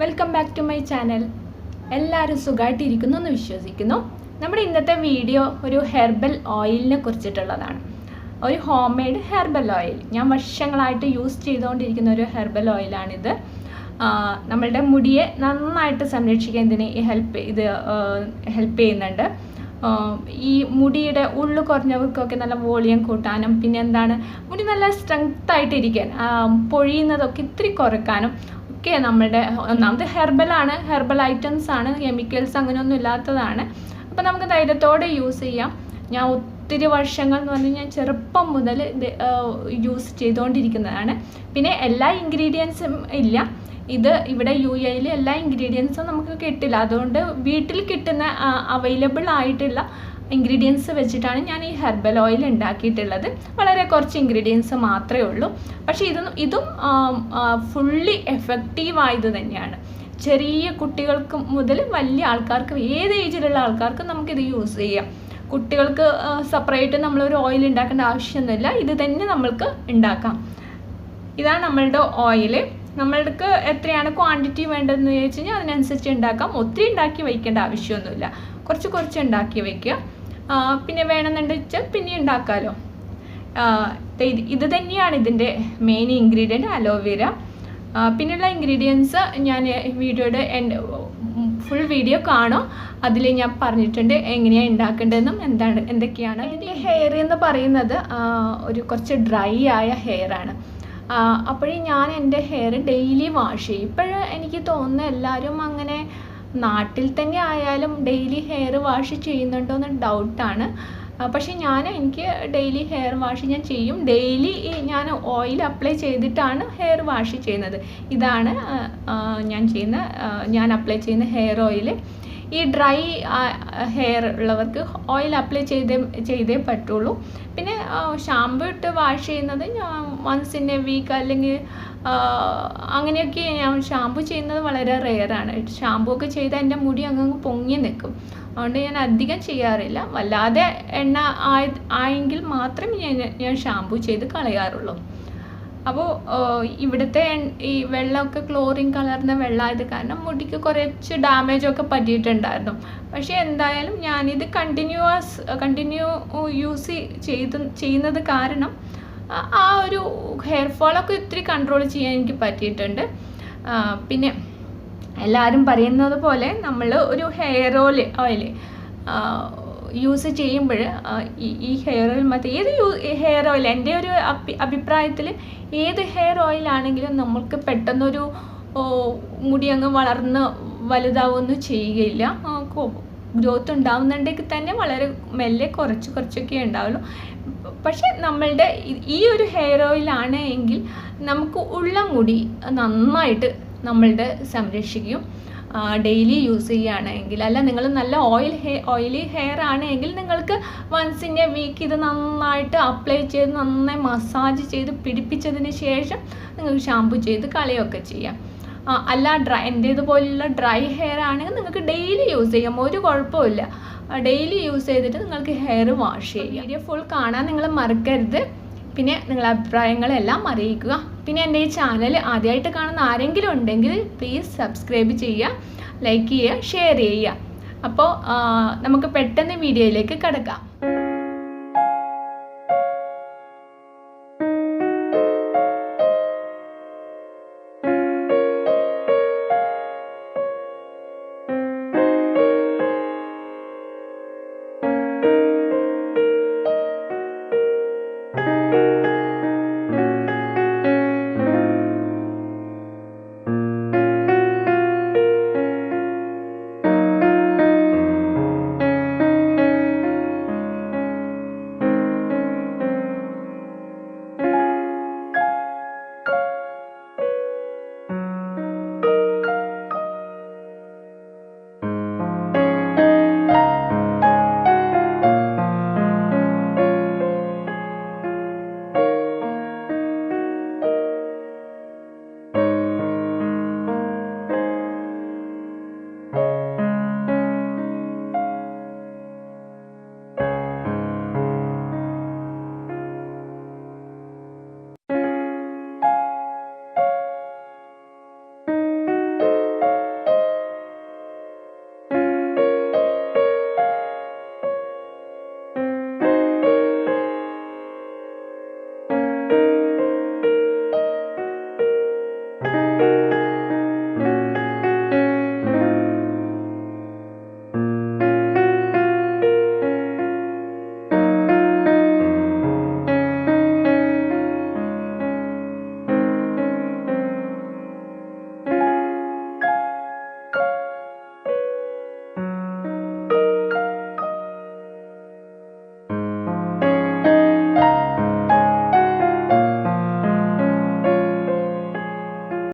Welcome back to my channel. എല്ലാവരും സുഖമായിട്ടിരിക്കുന്നു എന്ന് വിശ്വസിക്കുന്നു. നമ്മുടെ ഇന്നത്തെ വീഡിയോ ഒരു ഹെർബൽ ഓയിലിനെ കുറിച്ചിട്ടുള്ളതാണ്. ഒരു ഹോം മെയ്ഡ് ഹെർബൽ ഓയിൽ. ഞാൻ വർഷങ്ങളായിട്ട് യൂസ് ചെയ്തുകൊണ്ടിരിക്കുന്ന ഒരു ഹെർബൽ ഓയിലാണിത്. നമ്മളുടെ മുടിയെ നന്നായിട്ട് സംരക്ഷിക്കാൻ ഇതിന് ഹെൽപ്പ് ചെയ്യുന്നുണ്ട്. ഈ മുടിയുടെ ഉള്ളു കുറഞ്ഞവർക്കൊക്കെ നല്ല വോളിയം കൂട്ടാനും പിന്നെ എന്താണ് മുടി നല്ല സ്ട്രെങ്ത് ആയിട്ടിരിക്കാൻ പൊഴിയുന്നതൊക്കെ ഇത്തിരി കുറയ്ക്കാനും ഒക്കെ നമ്മളുടെ ഒന്നാമത് ഹെർബലാണ്, ഹെർബൽ ഐറ്റംസ് ആണ്, കെമിക്കൽസ് അങ്ങനെയൊന്നും ഇല്ലാത്തതാണ്. അപ്പോൾ നമുക്ക് ധൈര്യത്തോടെ യൂസ് ചെയ്യാം. ഞാൻ ഒത്തിരി വർഷങ്ങൾ എന്ന് പറഞ്ഞാൽ ഞാൻ ചെറുപ്പം മുതൽ ഇത് യൂസ് ചെയ്തുകൊണ്ടിരിക്കുന്നതാണ്. പിന്നെ എല്ലാ ഇൻഗ്രീഡിയൻസും ഇല്ല. ഇത് ഇവിടെ UAE എല്ലാ ഇൻഗ്രീഡിയൻസും നമുക്ക് കിട്ടില്ല. അതുകൊണ്ട് വീട്ടിൽ കിട്ടുന്ന അവൈലബിൾ ആയിട്ടുള്ള ഇൻഗ്രീഡിയൻസ് വെച്ചിട്ടാണ് ഞാൻ ഈ ഹെർബൽ ഓയിൽ ഉണ്ടാക്കിയിട്ടുള്ളത്. വളരെ കുറച്ച് ഇൻഗ്രീഡിയൻസ് മാത്രമേ ഉള്ളൂ. പക്ഷേ ഇതും ഫുള്ളി എഫക്റ്റീവായത് തന്നെയാണ്. ചെറിയ കുട്ടികൾക്ക് മുതൽ വലിയ ആൾക്കാർക്ക്, ഏത് ഏജിലുള്ള ആൾക്കാർക്കും നമുക്കിത് യൂസ് ചെയ്യാം. കുട്ടികൾക്ക് സെപ്പറേറ്റ് നമ്മളൊരു ഓയിൽ ഉണ്ടാക്കേണ്ട ആവശ്യമൊന്നുമില്ല. ഇത് തന്നെ നമ്മൾക്ക് ഉണ്ടാക്കാം. ഇതാണ് നമ്മളുടെ ഓയിൽ. നമ്മൾക്ക് എത്രയാണ് ക്വാണ്ടിറ്റി വേണ്ടതെന്ന് ചോദിച്ചു കഴിഞ്ഞാൽ അതിനനുസരിച്ച് ഉണ്ടാക്കാം. ഒത്തിരി ഉണ്ടാക്കി വയ്ക്കേണ്ട ആവശ്യമൊന്നുമില്ല. കുറച്ച് ഉണ്ടാക്കി വയ്ക്കുക. പിന്നെ വേണമെന്നുണ്ടെങ്കിൽ പിന്നെ ഉണ്ടാക്കാമല്ലോ. ഇത് തന്നെയാണ് ഇതിൻ്റെ മെയിൻ ഇൻഗ്രീഡിയൻറ്റ്, അലോവേര. പിന്നെയുള്ള ഇൻഗ്രീഡിയൻസ് ഞാൻ വീഡിയോയുടെ ഫുൾ വീഡിയോ കാണും. അതിൽ ഞാൻ പറഞ്ഞിട്ടുണ്ട് എങ്ങനെയാണ് ഉണ്ടാക്കേണ്ടതെന്നും എന്തൊക്കെയാണ്. ഇതിൻ്റെ ഹെയർ എന്ന് പറയുന്നത് കുറച്ച് ഡ്രൈ ആയ ഹെയറാണ്. അപ്പോഴേ ഞാൻ എൻ്റെ ഹെയർ ഡെയിലി വാഷ് ചെയ്യും. ഇപ്പോഴും എനിക്ക് തോന്നുന്നു എല്ലാവരും അങ്ങനെ നാട്ടിൽ തന്നെ ആയാലും ഡെയിലി ഹെയർ വാഷ് ചെയ്യുന്നുണ്ടോ എന്ന് ഡൗട്ടാണ്. പക്ഷേ എനിക്ക് ഡെയിലി ഹെയർ വാഷ് ഞാൻ ചെയ്യും. ഡെയിലി ഞാൻ ഓയിൽ അപ്ലൈ ചെയ്തിട്ടാണ് ഹെയർ വാഷ് ചെയ്യുന്നത്. ഇതാണ് ഞാൻ അപ്ലൈ ചെയ്യുന്ന ഹെയർ ഓയിൽ. ഈ ഡ്രൈ ഹെയർ ഉള്ളവർക്ക് ഓയിൽ അപ്ലൈ ചെയ്തേ പറ്റുള്ളൂ. പിന്നെ ഷാമ്പു ഇട്ട് വാഷ് ചെയ്യുന്നത് ഞാൻ വൺസ് ഇൻ എ വീക്ക് അല്ലെങ്കിൽ അങ്ങനെയൊക്കെ ഞാൻ ഷാമ്പു ചെയ്യുന്നത് വളരെ റെയറാണ്. ഷാമ്പു ഒക്കെ ചെയ്താൽ എൻ്റെ മുടി അങ്ങ് പൊങ്ങി നിൽക്കും. അതുകൊണ്ട് ഞാൻ അധികം ചെയ്യാറില്ല. വല്ലാതെ എണ്ണ ആയെങ്കിൽ മാത്രമേ ഞാൻ ഷാമ്പു ചെയ്ത് കളയാറുള്ളൂ. അപ്പോൾ ഇവിടുത്തെ ഈ വെള്ളമൊക്കെ ക്ലോറിൻ കലർന്ന വെള്ളമായത് കാരണം മുടിക്ക് കുറച്ച് ഡാമേജൊക്കെ പറ്റിയിട്ടുണ്ടായിരുന്നു. പക്ഷേ എന്തായാലും ഞാനിത് കണ്ടിന്യൂ യൂസ് ചെയ്യുന്നത് കാരണം ആ ഒരു ഹെയർ ഫോളൊക്കെ ഇത്തിരി കൺട്രോൾ ചെയ്യാൻ എനിക്ക് പറ്റിയിട്ടുണ്ട്. പിന്നെ എല്ലാവരും പറയുന്നത് പോലെ നമ്മൾ ഒരു ഹെയർ ഓയിൽ യൂസ് ചെയ്യുമ്പോൾ ഈ ഹെയർ ഓയിൽ ഏത് ഹെയർ ഓയിൽ, എൻ്റെ ഒരു അഭിപ്രായത്തിൽ ഏത് ഹെയർ ഓയിലാണെങ്കിലും നമ്മൾക്ക് പെട്ടെന്നൊരു മുടി അങ്ങ് വളർന്ന് വലുതാവുകയൊന്നും ചെയ്യുകയില്ല. ഗ്രോത്ത് ഉണ്ടാവുന്നുണ്ടെങ്കിൽ തന്നെ വളരെ മെല്ലെ കുറച്ചൊക്കെ ഉണ്ടാവുള്ളൂ. പക്ഷെ നമ്മളുടെ ഈ ഒരു ഹെയർ ഓയിലാണ് എങ്കിൽ നമുക്ക് ഉള്ള മുടി നന്നായിട്ട് നമ്മളുടെ സംരക്ഷിക്കും. ഡെയിലി യൂസ് ചെയ്യുകയാണെങ്കിൽ, അല്ല നിങ്ങൾ നല്ല ഓയിലി ഹെയർ ആണെങ്കിൽ നിങ്ങൾക്ക് വൺസ് ഇൻ എ വീക്ക് ഇത് നന്നായിട്ട് അപ്ലൈ ചെയ്ത് നന്നായി മസാജ് ചെയ്ത് പിടിപ്പിച്ചതിന് ശേഷം നിങ്ങൾക്ക് ഷാമ്പു ചെയ്ത് കളയൊക്കെ ചെയ്യാം. അല്ല എൻ്റേതുപോലുള്ള ഡ്രൈ ഹെയർ ആണെങ്കിൽ നിങ്ങൾക്ക് ഡെയിലി യൂസ് ചെയ്യാം, ഒരു കുഴപ്പമില്ല. ഡെയിലി യൂസ് ചെയ്തിട്ട് നിങ്ങൾക്ക് ഹെയർ വാഷ് ചെയ്യാം. വീഡിയോ ഫുൾ കാണാൻ നിങ്ങൾ മറക്കരുത്. പിന്നെ നിങ്ങളുടെ അഭിപ്രായങ്ങളെല്ലാം അറിയിക്കുക. പിന്നെ എൻ്റെ ഈ ചാനൽ ആദ്യമായിട്ട് കാണുന്ന ആരെങ്കിലും ഉണ്ടെങ്കിൽ പ്ലീസ് സബ്സ്ക്രൈബ് ചെയ്യുക, ലൈക്ക് ചെയ്യുക, ഷെയർ ചെയ്യുക. അപ്പോൾ നമുക്ക് പെട്ടെന്ന് വീഡിയോയിലേക്ക് കടക്കാം.